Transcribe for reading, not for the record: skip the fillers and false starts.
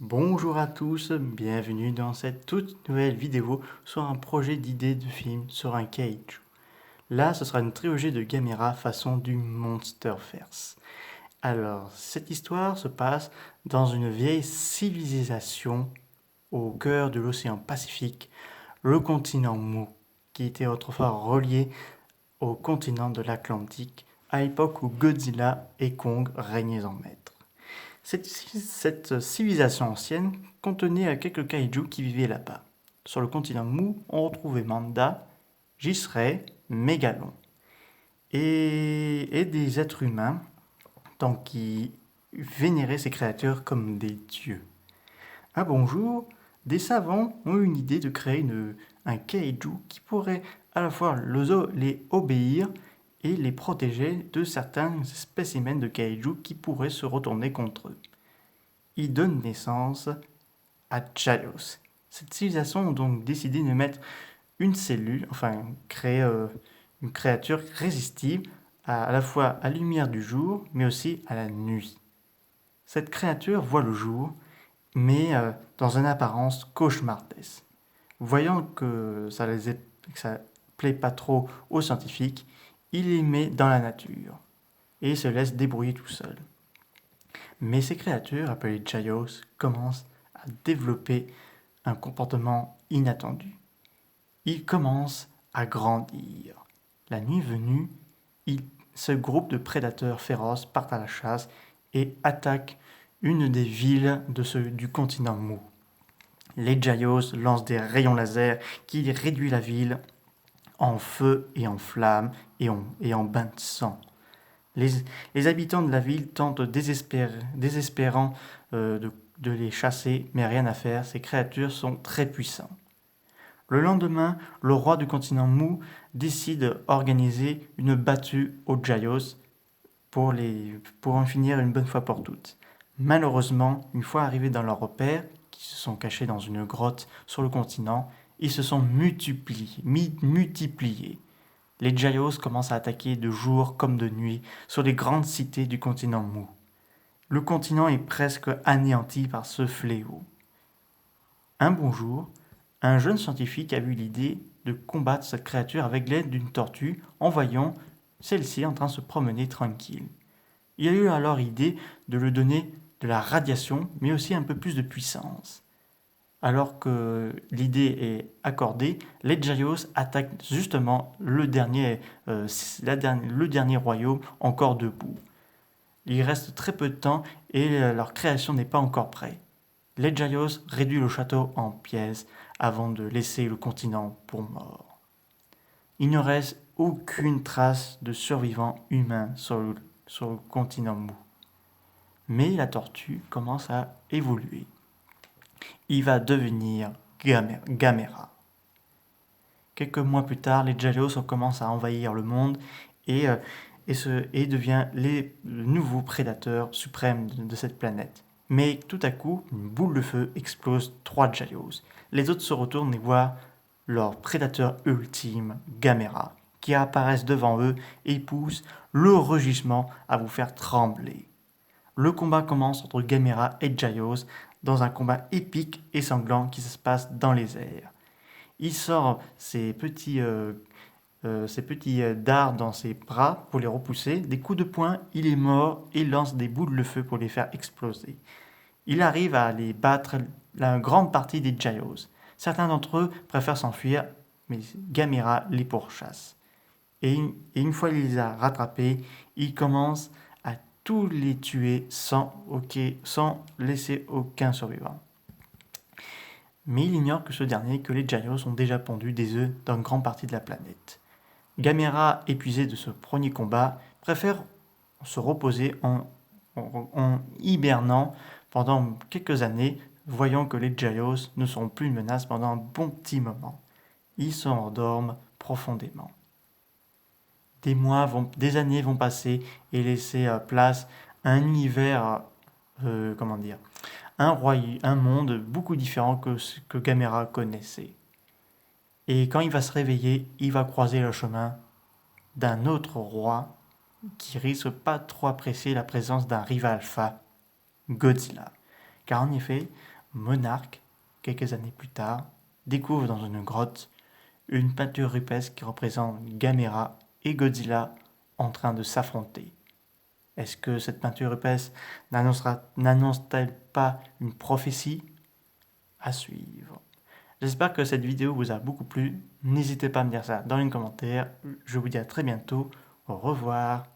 Bonjour à tous, bienvenue dans cette toute nouvelle vidéo sur un projet d'idée de film sur un kaiju. Là, ce sera une trilogie de Gamera façon du Monsterverse. Alors, cette histoire se passe dans une vieille civilisation au cœur de l'océan Pacifique, le continent Mu, qui était autrefois relié au continent de l'Atlantique, à l'époque où Godzilla et Kong régnaient en maître. Cette civilisation ancienne contenait quelques kaiju qui vivaient là-bas. Sur le continent Mu, on retrouvait Manda, Jisrai, Mégalon et des êtres humains donc, qui vénéraient ces créatures comme des dieux. Un bonjour, des savants ont eu une idée de créer un kaiju qui pourrait à la fois les obéir et les protéger de certains spécimens de kaiju qui pourraient se retourner contre eux. Ils donnent naissance à Jaios. Cette civilisation a donc décidé de mettre une cellule, enfin créer une créature résistive à la fois à la lumière du jour, mais aussi à la nuit. Cette créature voit le jour, mais dans une apparence cauchemardesque. Voyant que ça plaît pas trop aux scientifiques, il les met dans la nature et se laisse débrouiller tout seul. Mais ces créatures, appelées Jaios, commencent à développer un comportement inattendu. Ils commencent à grandir. La nuit venue, ce groupe de prédateurs féroces partent à la chasse et attaquent une des villes du continent Mu. Les Jaios lancent des rayons laser qui réduisent la ville en feu et en flammes et en bain de sang. Les habitants de la ville tentent désespérant de les chasser, mais rien à faire, ces créatures sont très puissantes. Le lendemain, le roi du continent Mu décide d'organiser une battue aux Jaios pour en finir une bonne fois pour toutes. Malheureusement, une fois arrivés dans leur repère, qui se sont cachés dans une grotte sur le continent, ils se sont multipliés. Les Jaios commencent à attaquer de jour comme de nuit sur les grandes cités du continent Mu. Le continent est presque anéanti par ce fléau. Un bon jour, un jeune scientifique a eu l'idée de combattre cette créature avec l'aide d'une tortue en voyant celle-ci en train de se promener tranquille. Il a eu alors l'idée de lui donner de la radiation, mais aussi un peu plus de puissance. Alors que l'idée est accordée, les Jaios attaquent justement le dernier royaume encore debout. Il reste très peu de temps et leur création n'est pas encore prête. Les Jaios réduisent le château en pièces avant de laisser le continent pour mort. Il ne reste aucune trace de survivants humains sur le continent Mu. Mais la tortue commence à évoluer. Il va devenir Gamera. Quelques mois plus tard, les Jaios commencent à envahir le monde et devient le nouveau prédateur suprême de cette planète. Mais tout à coup, une boule de feu explose 3 Jaios. Les autres se retournent et voient leur prédateur ultime, Gamera, qui apparaissent devant eux et poussent le rugissement à vous faire trembler. Le combat commence entre Gamera et Jaios dans un combat épique et sanglant qui se passe dans les airs. Il sort ses petits dards dans ses bras pour les repousser. Des coups de poing, il est mort et lance des boules de feu pour les faire exploser. Il arrive à les battre la grande partie des Jaios. Certains d'entre eux préfèrent s'enfuir, mais Gamera les pourchasse. Et une fois qu'il les a rattrapés, il commence à tous les tuer sans laisser aucun survivant. Mais il ignore que les Jaios ont déjà pondu des œufs dans une grande partie de la planète. Gamera, épuisé de ce premier combat, préfère se reposer en hibernant pendant quelques années, voyant que les Jaios ne seront plus une menace pendant un bon petit moment. Ils s'endorment profondément. Des années vont passer et laisser place à un univers, un monde beaucoup différent que ce que Gamera connaissait. Et quand il va se réveiller, il va croiser le chemin d'un autre roi qui risque pas trop apprécier la présence d'un rival alpha, Godzilla, Car en effet, Monarque, quelques années plus tard, découvre dans une grotte une peinture rupestre qui représente Gamera et Godzilla en train de s'affronter. Est-ce que cette peinture rupestre n'annonce-t-elle pas une prophétie? À suivre. J'espère que cette vidéo vous a beaucoup plu. N'hésitez pas à me dire ça dans les commentaires. Je vous dis à très bientôt. Au revoir.